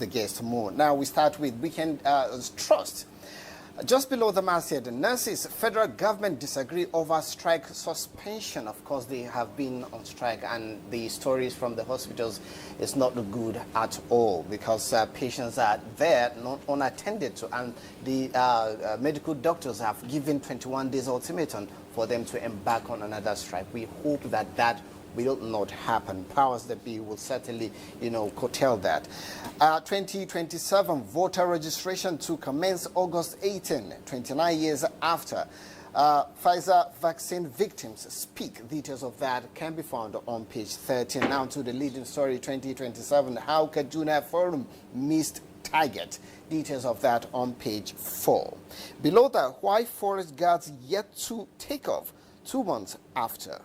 the guest more. Now we start with Weekend Trust. Just below the masthead, the nurses, federal government disagree over strike suspension. Of course, they have been on strike, and the stories from the hospitals is not good at all because patients are there not unattended to, and the medical doctors have given 21 days ultimatum for them to embark on another strike. We hope that that will not happen. Powers that be will certainly, curtail that. 2027 voter registration to commence August 18, 29 years after. Pfizer vaccine victims speak. Details of that can be found on page 13. Now to the leading story, 2027, how Kaduna Forum missed target. Details of that on page 4. Below that, why forest guards yet to take off 2 months after.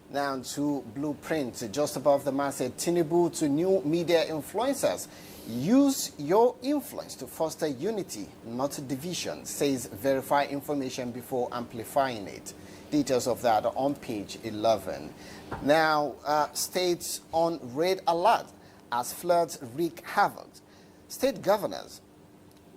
Now to Blueprint, just above the masthead, Tinubu to new media influencers. Use your influence to foster unity, not division, says verify information before amplifying it. Details of that on page 11. Now, states on red alert as floods wreak havoc. State governors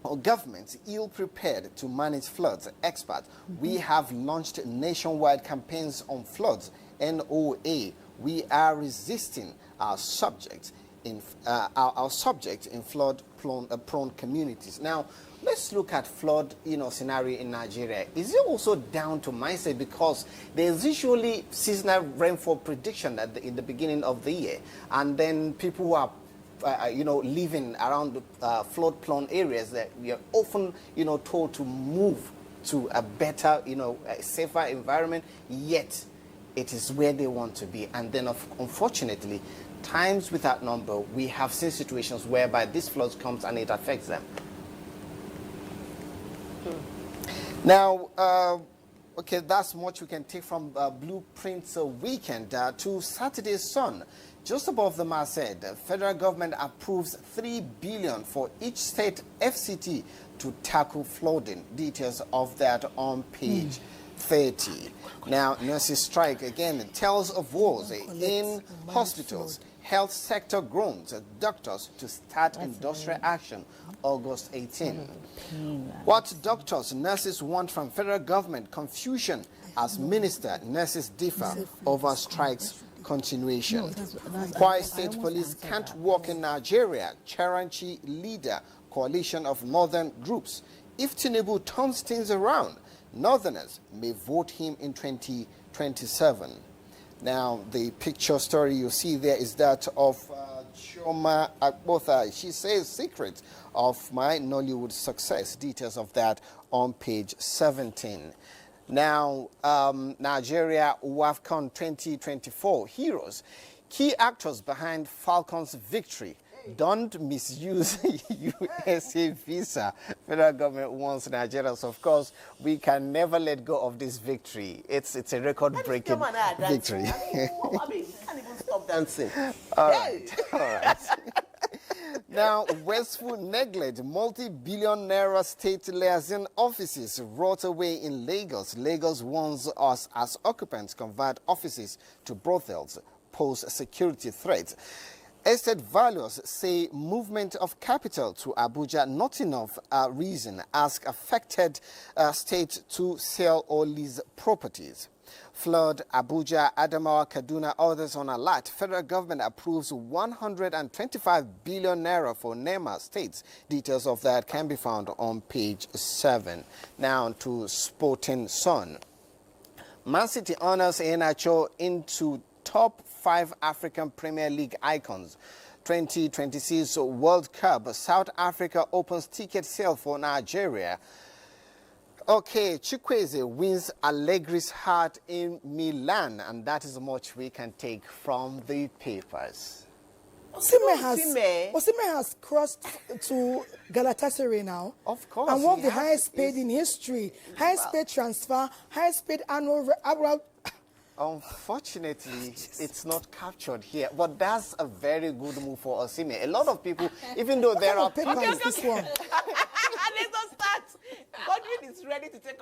or governments ill-prepared to manage floods. Experts, we have launched nationwide campaigns on floods. NOA, we are resisting our subject in flood-prone communities. Now, let's look at flood, scenario in Nigeria. Is it also down to mindset because there's usually seasonal rainfall prediction in the beginning of the year, and then people who are living around flood-prone areas that we are often, told to move to a better, a safer environment, yet it is where they want to be. And then, unfortunately, times without number, we have seen situations whereby this flood comes and it affects them. Now, okay, that's much we can take from Blueprint's weekend to Saturday's Sun. Just above the masthead, the federal government approves $3 billion for each state FCT to tackle flooding. Details of that on page 30. Now, nurses strike again. Tells of woes in hospitals. Health sector groans. Doctors to start industrial action August 18. What doctors, nurses want from federal government? Confusion as minister, nurses differ over strikes continuation. Why state police can't work in Nigeria? Charanchi leader, coalition of northern groups. If Tinubu turns things around, Northerners may vote him in 2027. Now, the picture story you see there is that of Chioma Akpotha. She says secret of my Nollywood success. Details of that on page 17. Now, Nigeria WAFCON 2024 heroes. Key actors behind Falcons' victory. Don't misuse USA visa. Federal government wants Nigerians. Of course, we can never let go of this victory. It's a record-breaking victory. I mean, you can't even stop dancing. All right. Now, wasteful neglect. Multi-billion naira state liaison offices rot away in Lagos. Lagos warns us as occupants convert offices to brothels, pose security threats. Estate valuers say movement of capital to Abuja not enough reason. Ask affected state to sell or lease properties. Flood, Abuja, Adamawa, Kaduna, others on alert. Federal government approves 125 billion naira for NEMA states. Details of that can be found on page 7. Now to Sporting Sun. Man City honors Iheanacho into top 5 African Premier League icons. 2026 World Cup. South Africa opens ticket sale for Nigeria. Okay, Chukwueze wins Allegri's heart in Milan, and that is much we can take from the papers. Osimhen has crossed to Galatasaray now. Of course. And one of the highest paid in history. Highest paid transfer, highest paid annual. Unfortunately, it's not captured here, but that's a very good move for Osimhen. A lot of people, even though there are people... This one. Let's not start. Godwin is ready to take